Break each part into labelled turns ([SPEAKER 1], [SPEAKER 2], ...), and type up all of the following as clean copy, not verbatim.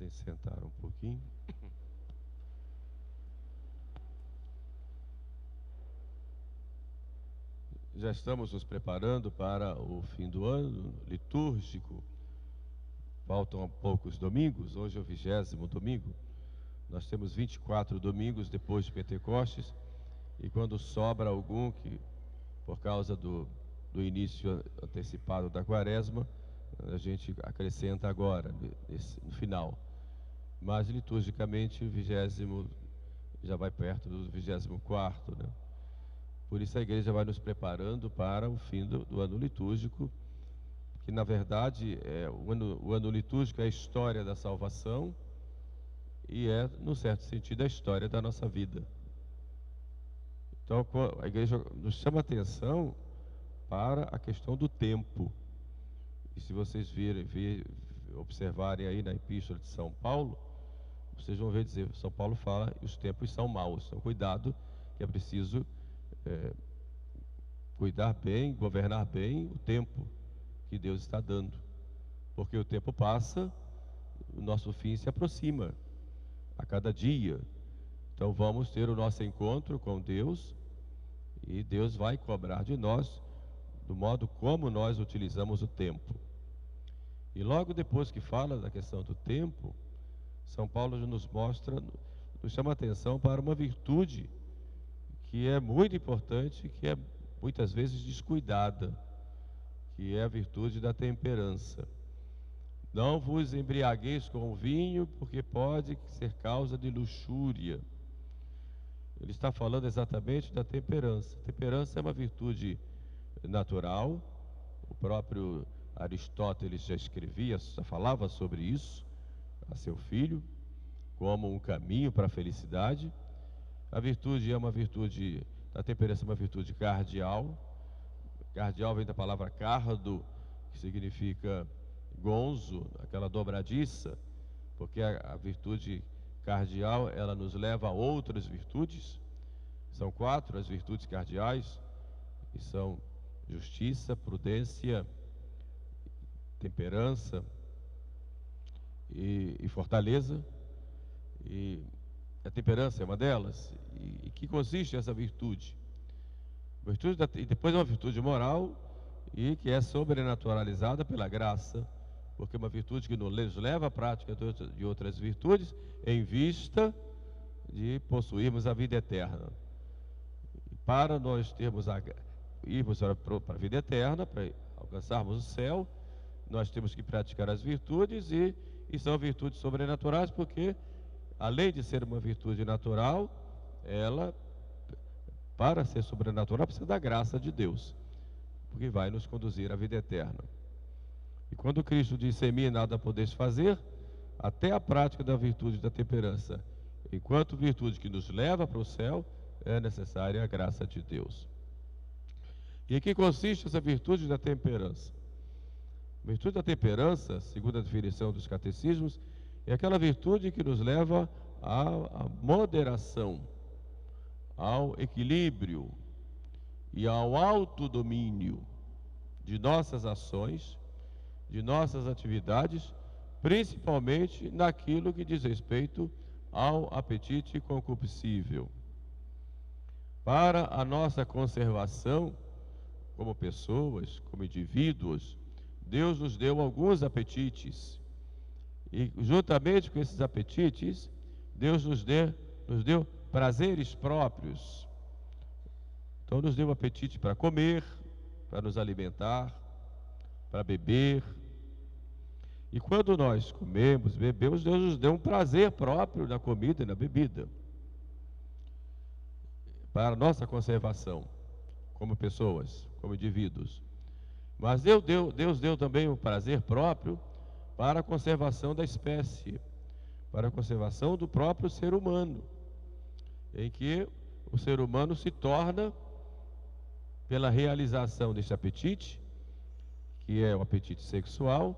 [SPEAKER 1] Podem sentar um pouquinho. Já estamos nos preparando para o fim do ano litúrgico. Faltam poucos domingos, hoje é o 20º domingo. Nós temos 24 domingos depois de Pentecostes, e quando sobra algum, que por causa do início antecipado da Quaresma, a gente acrescenta agora, no final. Mas liturgicamente o 20º já vai perto do 24º, né? Por isso a igreja vai nos preparando para o fim do ano litúrgico, que na verdade o ano litúrgico é a história da salvação e é, num certo sentido, a história da nossa vida. Então a igreja nos chama a atenção para a questão do tempo. E se vocês observarem aí na Epístola de São Paulo, vocês vão ver dizer, São Paulo fala, os tempos são maus. Então cuidado, que é preciso cuidar bem, governar bem o tempo que Deus está dando. Porque o tempo passa, o nosso fim se aproxima a cada dia. Então vamos ter o nosso encontro com Deus, e Deus vai cobrar de nós do modo como nós utilizamos o tempo. E logo depois que fala da questão do tempo, São Paulo nos mostra, nos chama a atenção para uma virtude que é muito importante, que é muitas vezes descuidada, que é a virtude da temperança. Não vos embriagueis com o vinho, porque pode ser causa de luxúria. Ele está falando exatamente da temperança. A temperança é uma virtude natural. O próprio Aristóteles já falava sobre isso a seu filho, como um caminho para a felicidade. A virtude a temperança é uma virtude cardial. Cardial vem da palavra cardo, que significa gonzo, aquela dobradiça, porque a virtude cardial, ela nos leva a outras virtudes. São 4 as virtudes cardiais, que são justiça, prudência, temperança e fortaleza. E a temperança é uma delas. E que consiste essa virtude? E depois é uma virtude moral, e que é sobrenaturalizada pela graça, porque é uma virtude que nos leva à prática de outras virtudes, em vista de possuirmos a vida eterna. E para nós irmos para a vida eterna, para alcançarmos o céu, nós temos que praticar as virtudes, e são virtudes sobrenaturais, porque além de ser uma virtude natural, ela, para ser sobrenatural, precisa da graça de Deus, porque vai nos conduzir à vida eterna. E quando Cristo diz, sem mim nada podeis fazer, até a prática da virtude da temperança, enquanto virtude que nos leva para o céu, é necessária a graça de Deus. E em que consiste essa virtude da temperança? A virtude da temperança, segundo a definição dos catecismos, é aquela virtude que nos leva à moderação, ao equilíbrio e ao autodomínio de nossas ações, de nossas atividades, principalmente naquilo que diz respeito ao apetite concupiscível. Para a nossa conservação como pessoas, como indivíduos, Deus nos deu alguns apetites, e juntamente com esses apetites, Deus nos deu prazeres próprios. Então nos deu apetite para comer, para nos alimentar, para beber. E quando nós comemos, bebemos, Deus nos deu um prazer próprio na comida e na bebida, para a nossa conservação como pessoas, como indivíduos. Mas Deus deu também um prazer próprio para a conservação da espécie, para a conservação do próprio ser humano, em que o ser humano se torna, pela realização desse apetite, que é o apetite sexual,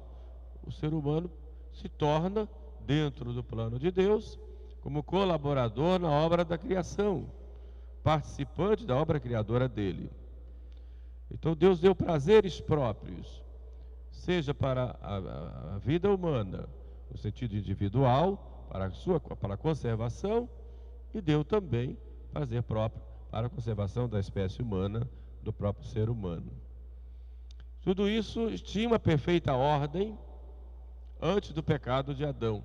[SPEAKER 1] o ser humano se torna, dentro do plano de Deus, como colaborador na obra da criação, participante da obra criadora dele. Então Deus deu prazeres próprios, seja para a vida humana, no sentido individual, para a conservação, e deu também prazer próprio para a conservação da espécie humana, do próprio ser humano. Tudo isso tinha uma perfeita ordem antes do pecado de Adão.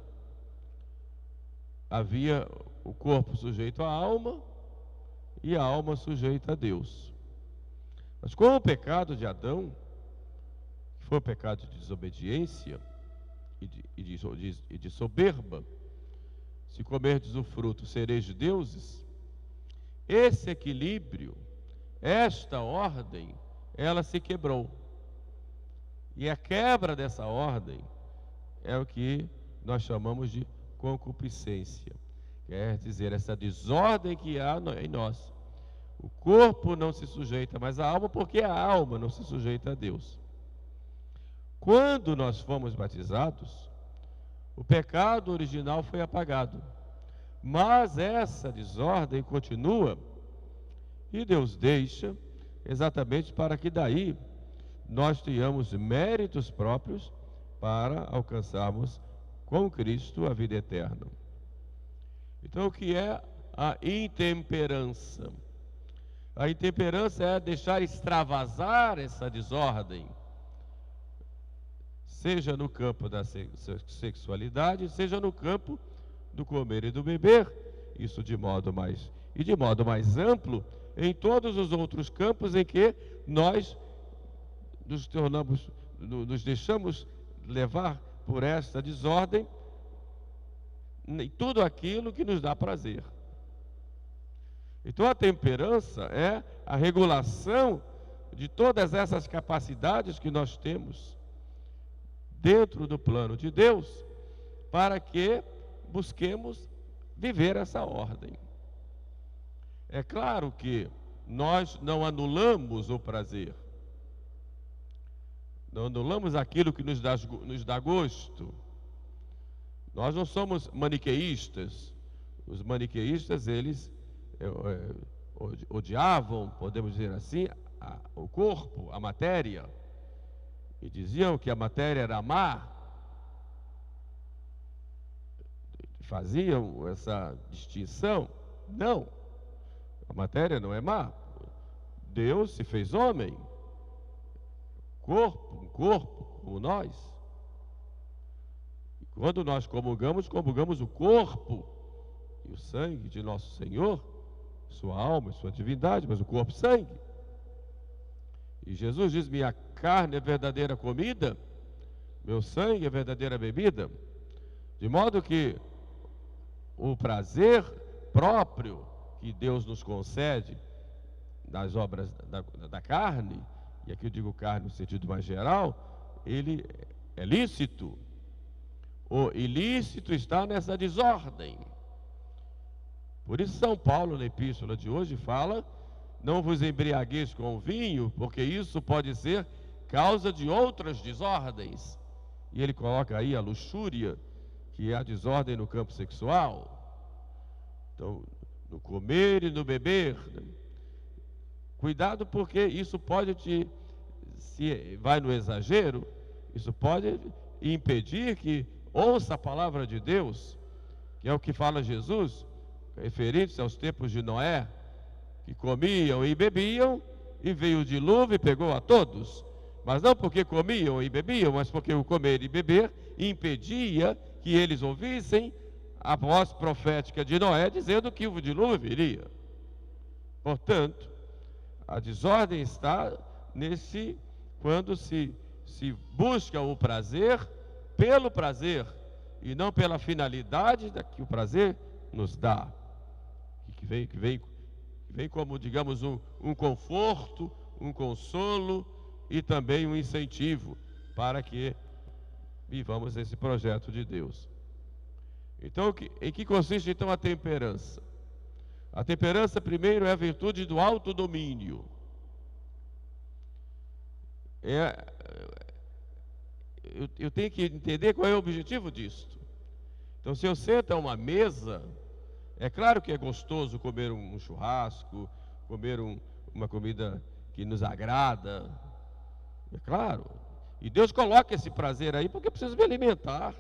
[SPEAKER 1] Havia o corpo sujeito à alma e a alma sujeita a Deus. Mas com o pecado de Adão, que foi o pecado de desobediência e de soberba, se comerdes o fruto, sereis deuses, esse equilíbrio, esta ordem, ela se quebrou. E a quebra dessa ordem é o que nós chamamos de concupiscência. Quer dizer, essa desordem que há em nós. O corpo não se sujeita mais à alma, porque a alma não se sujeita a Deus. Quando nós fomos batizados, o pecado original foi apagado. Mas essa desordem continua e Deus deixa exatamente para que daí nós tenhamos méritos próprios para alcançarmos com Cristo a vida eterna. Então, o que é a intemperança? A intemperança é deixar extravasar essa desordem, seja no campo da sexualidade, seja no campo do comer e do beber, isso de modo mais amplo, em todos os outros campos em que nós nos deixamos levar por esta desordem, em tudo aquilo que nos dá prazer. Então a temperança é a regulação de todas essas capacidades que nós temos dentro do plano de Deus, para que busquemos viver essa ordem. É claro que nós não anulamos o prazer, não anulamos aquilo que nos dá gosto. Nós não somos maniqueístas. Os maniqueístas, eles odiavam, podemos dizer assim, o corpo, a matéria, e diziam que a matéria era má. Faziam essa distinção. Não, a matéria não é má. Deus se fez homem, um corpo como nós. E quando nós comungamos o corpo e o sangue de nosso Senhor, sua alma, sua divindade, mas o corpo e sangue. E Jesus diz: minha carne é verdadeira comida, meu sangue é verdadeira bebida. De modo que o prazer próprio que Deus nos concede nas obras da carne, e aqui eu digo carne no sentido mais geral, ele é lícito. O ilícito está nessa desordem. Por isso São Paulo, na epístola de hoje, fala: não vos embriagueis com vinho, porque isso pode ser causa de outras desordens. E ele coloca aí a luxúria, que é a desordem no campo sexual. Então, no comer e no beber, né? Cuidado, porque isso pode se vai no exagero, isso pode impedir que ouça a palavra de Deus, que é o que fala Jesus, referente aos tempos de Noé, que comiam e bebiam, e veio o dilúvio e pegou a todos. Mas não porque comiam e bebiam, mas porque o comer e beber impedia que eles ouvissem a voz profética de Noé dizendo que o dilúvio viria. Portanto, a desordem está quando se busca o prazer pelo prazer e não pela finalidade que o prazer nos dá, que vem como, digamos, um conforto, um consolo e também um incentivo para que vivamos esse projeto de Deus. Então, em que consiste então a temperança? A temperança, primeiro, é a virtude do autodomínio. Eu tenho que entender qual é o objetivo disto. Então, se eu sento a uma mesa, é claro que é gostoso comer um churrasco, comer uma comida que nos agrada, é claro. E Deus coloca esse prazer aí porque eu preciso me alimentar.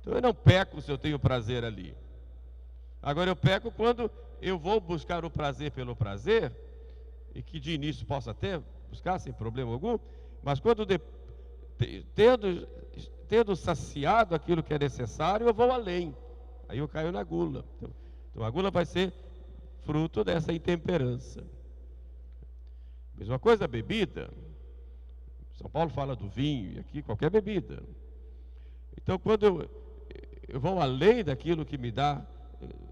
[SPEAKER 1] Então eu não peco se eu tenho prazer ali. Agora eu peco quando eu vou buscar o prazer pelo prazer, e que de início possa até buscar sem problema algum, mas quando tendo saciado aquilo que é necessário, eu vou além. Aí eu caio na gula. Então a gula vai ser fruto dessa intemperança. Mesma coisa a bebida. São Paulo fala do vinho, e aqui qualquer bebida. Então quando eu vou além daquilo que me dá,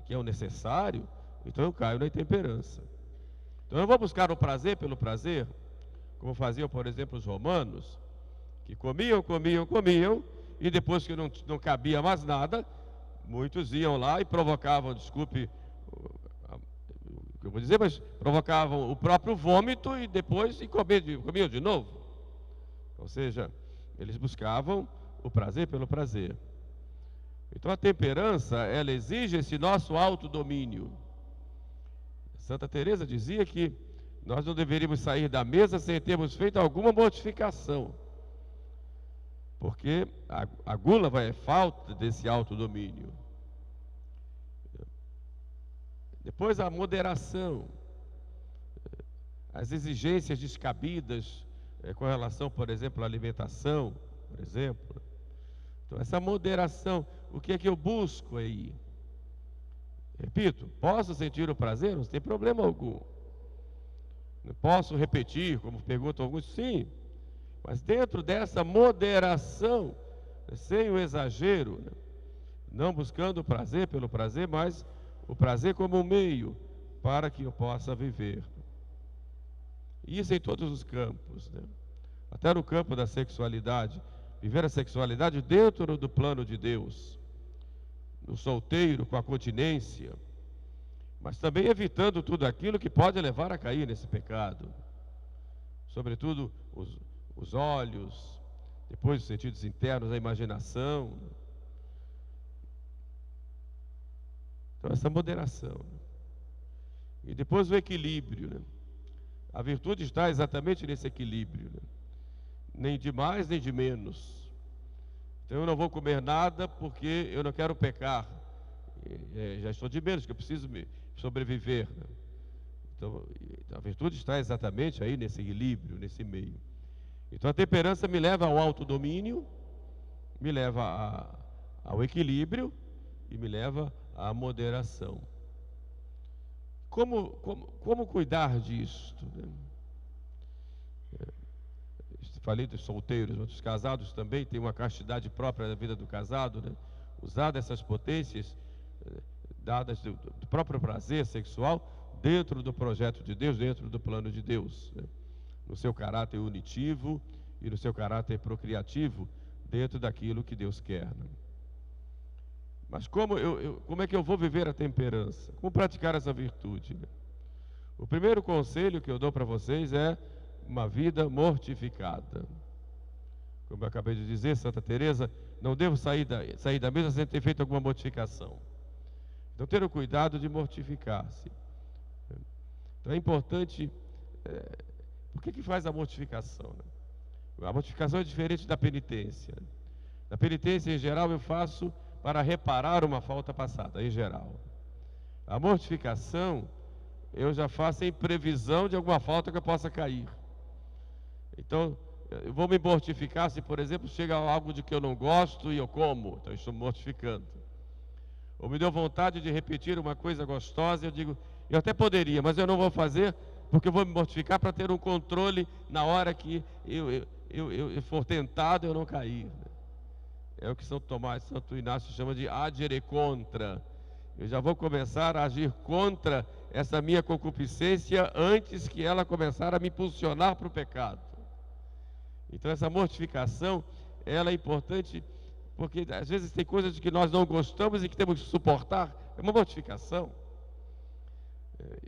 [SPEAKER 1] que é o necessário, então eu caio na intemperança. Então eu vou buscar o prazer pelo prazer, como faziam, por exemplo, os romanos, que comiam, e depois que não cabia mais nada, muitos iam lá e provocavam, desculpe o que eu vou dizer, mas provocavam o próprio vômito e depois comiam de novo. Ou seja, eles buscavam o prazer pelo prazer. Então a temperança, ela exige esse nosso autodomínio. Santa Teresa dizia que nós não deveríamos sair da mesa sem termos feito alguma mortificação, porque a gula é falta desse autodomínio. Depois a moderação, as exigências descabidas com relação, por exemplo, à alimentação, por exemplo. Então essa moderação, o que é que eu busco aí? Repito, posso sentir o prazer? Não tem problema algum. Posso repetir, como perguntam alguns? Sim. Mas dentro dessa moderação, sem o exagero, não buscando o prazer pelo prazer, mas o prazer como um meio para que eu possa viver. Isso em todos os campos, né? Até no campo da sexualidade. Viver a sexualidade dentro do plano de Deus. No solteiro, com a continência, mas também evitando tudo aquilo que pode levar a cair nesse pecado, sobretudo os olhos, depois os sentidos internos, a imaginação. Então essa moderação, e depois o equilíbrio, né? A virtude está exatamente nesse equilíbrio, né? Nem de mais nem de menos. Então eu não vou comer nada porque eu não quero pecar. Já estou de menos, que eu preciso sobreviver, né? Então a virtude está exatamente aí nesse equilíbrio, nesse meio. Então a temperança me leva ao autodomínio, me leva ao equilíbrio e me leva à moderação. Como cuidar disto, né? Falei dos solteiros, mas os casados também têm uma castidade própria da vida do casado, né? Usar dessas potências dadas do próprio prazer sexual dentro do projeto de Deus, dentro do plano de Deus, né? No seu caráter unitivo e no seu caráter procriativo, dentro daquilo que Deus quer, né? Mas como é que eu vou viver a temperança? Como praticar essa virtude, né? O primeiro conselho que eu dou para vocês é uma vida mortificada. Como eu acabei de dizer, Santa Teresa, não devo sair da mesa sem ter feito alguma mortificação. Então, ter o cuidado de mortificar-se. Então, é importante. Por que faz a mortificação, né? A mortificação é diferente da penitência. Na penitência, em geral, eu faço para reparar uma falta passada, em geral. A mortificação, eu já faço em previsão de alguma falta que eu possa cair. Então, eu vou me mortificar se, por exemplo, chega algo de que eu não gosto e eu como. Então, eu estou me mortificando. Ou me deu vontade de repetir uma coisa gostosa, eu digo, eu até poderia, mas eu não vou fazer, porque eu vou me mortificar para ter um controle na hora que eu for tentado, eu não cair. É o que Santo Inácio chama de agere contra. Eu já vou começar a agir contra essa minha concupiscência antes que ela começar a me impulsionar para o pecado. Então essa mortificação, ela é importante, porque às vezes tem coisas que nós não gostamos e que temos que suportar. É uma mortificação.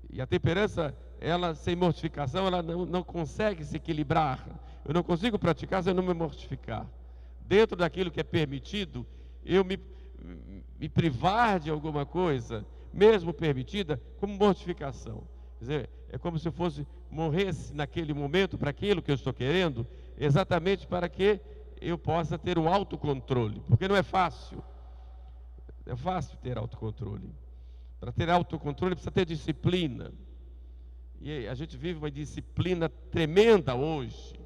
[SPEAKER 1] E a temperança, ela sem mortificação, ela não consegue se equilibrar. Eu não consigo praticar se eu não me mortificar. Dentro daquilo que é permitido, eu me privar de alguma coisa, mesmo permitida, como mortificação. Quer dizer, é como se eu morresse naquele momento para aquilo que eu estou querendo, exatamente para que eu possa ter um autocontrole, porque não é fácil. É fácil ter autocontrole. Para ter autocontrole precisa ter disciplina. E a gente vive uma disciplina tremenda hoje.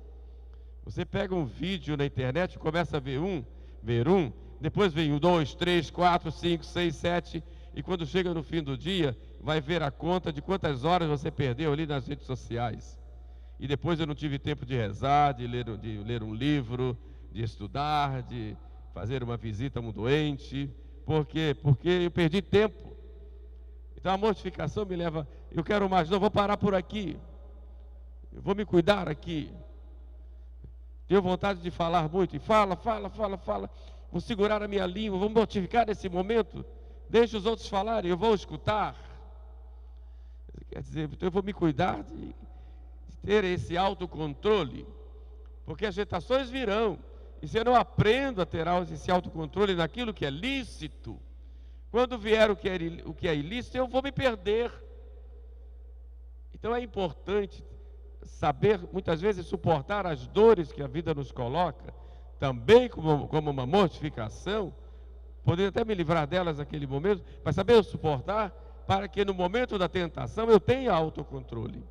[SPEAKER 1] Você pega um vídeo na internet, começa a ver um, depois vem um, 2, 3, 4, 5, 6, 7, e quando chega no fim do dia, vai ver a conta de quantas horas você perdeu ali nas redes sociais. E depois eu não tive tempo de rezar, de ler um livro, de estudar, de fazer uma visita a um doente. Por quê? Porque eu perdi tempo. Então a mortificação me leva, eu quero mais, não, vou parar por aqui. Eu vou me cuidar aqui. Tenho vontade de falar muito, e fala. Vou segurar a minha língua, vou me mortificar nesse momento. Deixa os outros falarem, eu vou escutar. Quer dizer, então eu vou me cuidar de ter esse autocontrole, porque as tentações virão. E se eu não aprendo a ter esse autocontrole naquilo que é lícito, quando vier o que é ilícito, eu vou me perder. Então é importante saber, muitas vezes, suportar as dores que a vida nos coloca, também como uma mortificação, poder até me livrar delas naquele momento, mas saber suportar, para que no momento da tentação eu tenha autocontrole.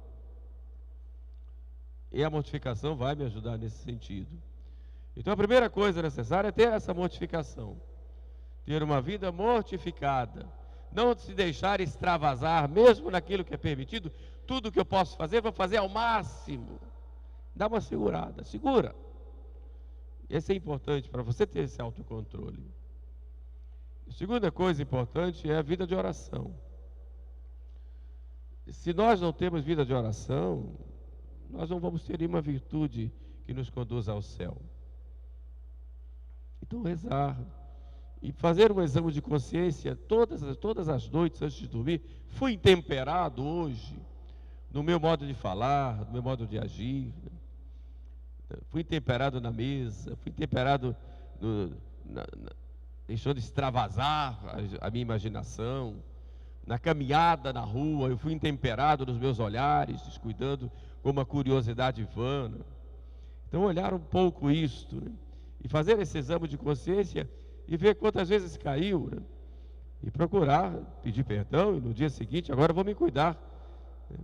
[SPEAKER 1] E a mortificação vai me ajudar nesse sentido. Então a primeira coisa necessária é ter essa mortificação. Ter uma vida mortificada. Não se deixar extravasar, mesmo naquilo que é permitido. Tudo que eu posso fazer, vou fazer ao máximo. Dá uma segurada, segura. Isso é importante para você ter esse autocontrole. A segunda coisa importante é a vida de oração. Se nós não temos vida de oração, nós não vamos ter nenhuma virtude que nos conduza ao céu. Então rezar e fazer um exame de consciência todas as noites antes de dormir. Fui intemperado hoje no meu modo de falar, no meu modo de agir. Fui intemperado na mesa, fui intemperado deixando extravasar a minha imaginação. Na caminhada na rua, eu fui intemperado nos meus olhares, descuidando com uma curiosidade vana. Então olhar um pouco isto, né? E fazer esse exame de consciência e ver quantas vezes caiu, né? E procurar pedir perdão, e no dia seguinte, agora eu vou me cuidar, né?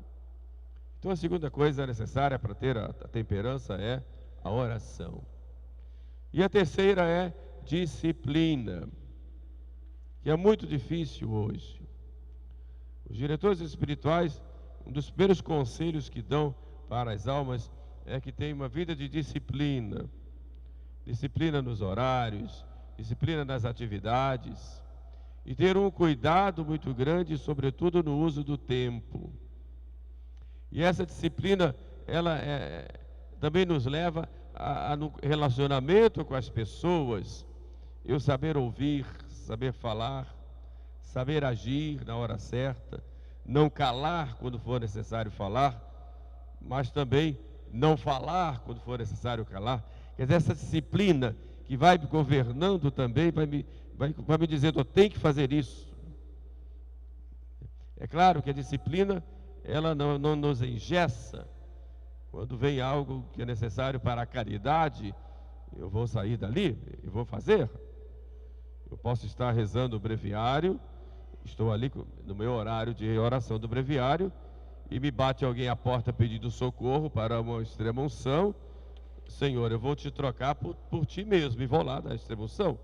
[SPEAKER 1] Então a segunda coisa necessária para ter a temperança é a oração. E a terceira é disciplina, que é muito difícil hoje. Os diretores espirituais, um dos primeiros conselhos que dão para as almas é que tenham uma vida de disciplina. Disciplina nos horários, disciplina nas atividades, e ter um cuidado muito grande, sobretudo no uso do tempo. E essa disciplina, ela também nos leva no relacionamento com as pessoas, eu saber ouvir, saber falar, saber agir na hora certa, não calar quando for necessário falar, mas também não falar quando for necessário calar. Quer dizer, essa disciplina que vai me governando também, vai me dizendo, eu tenho que fazer isso. É claro que a disciplina, ela não nos engessa. Quando vem algo que é necessário para a caridade, eu vou sair dali, eu vou fazer. Eu posso estar rezando o breviário, estou ali no meu horário de oração do breviário, e me bate alguém à porta pedindo socorro para uma extrema unção. Senhor, eu vou te trocar por ti mesmo, e vou lá dar extrema unção.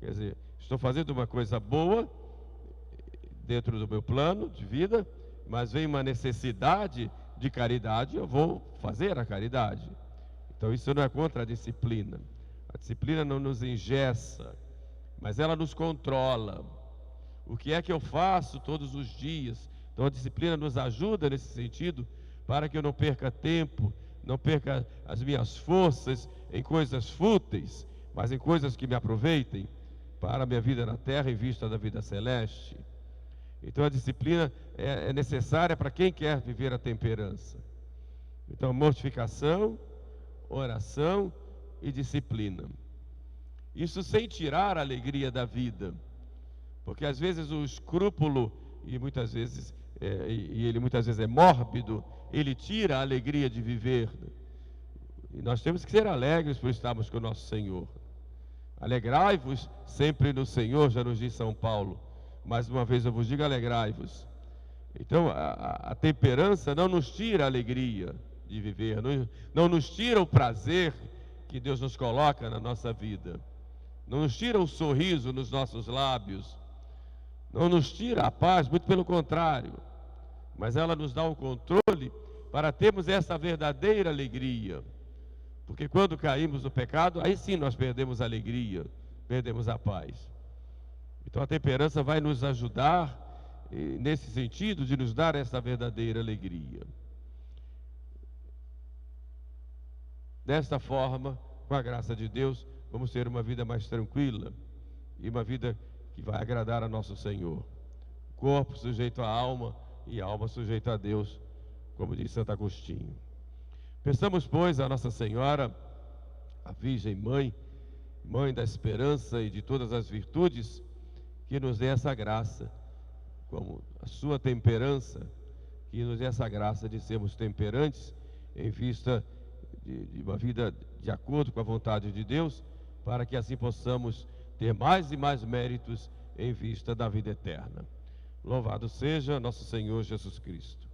[SPEAKER 1] Quer dizer, estou fazendo uma coisa boa dentro do meu plano de vida, mas vem uma necessidade de caridade, eu vou fazer a caridade. Então isso não é contra a disciplina. A disciplina não nos engessa, mas ela nos controla. O que é que eu faço todos os dias? Então a disciplina nos ajuda nesse sentido, para que eu não perca tempo, não perca as minhas forças em coisas fúteis, mas em coisas que me aproveitem para a minha vida na terra em vista da vida celeste. Então a disciplina é necessária para quem quer viver a temperança. Então mortificação, oração e disciplina. Isso sem tirar a alegria da vida, porque às vezes o escrúpulo, e muitas vezes ele muitas vezes é mórbido, ele tira a alegria de viver. E nós temos que ser alegres por estarmos com o nosso Senhor. Alegrai-vos sempre no Senhor, já nos diz São Paulo. Mais uma vez eu vos digo, alegrai-vos. Então, a temperança não nos tira a alegria de viver, não nos tira o prazer que Deus nos coloca na nossa vida, não nos tira o sorriso nos nossos lábios, não nos tira a paz, muito pelo contrário, mas ela nos dá o controle para termos essa verdadeira alegria, porque quando caímos no pecado, aí sim nós perdemos a alegria, perdemos a paz. Então a temperança vai nos ajudar nesse sentido de nos dar essa verdadeira alegria. Desta forma, com a graça de Deus, vamos ter uma vida mais tranquila e uma vida que vai agradar a nosso Senhor. Corpo sujeito à alma e alma sujeita a Deus, como diz Santo Agostinho. Peçamos, pois, a Nossa Senhora, a Virgem Mãe, Mãe da esperança e de todas as virtudes, que nos dê essa graça, como a sua temperança, que nos dê essa graça de sermos temperantes em vista de uma vida de acordo com a vontade de Deus, para que assim possamos ter mais e mais méritos em vista da vida eterna. Louvado seja nosso Senhor Jesus Cristo.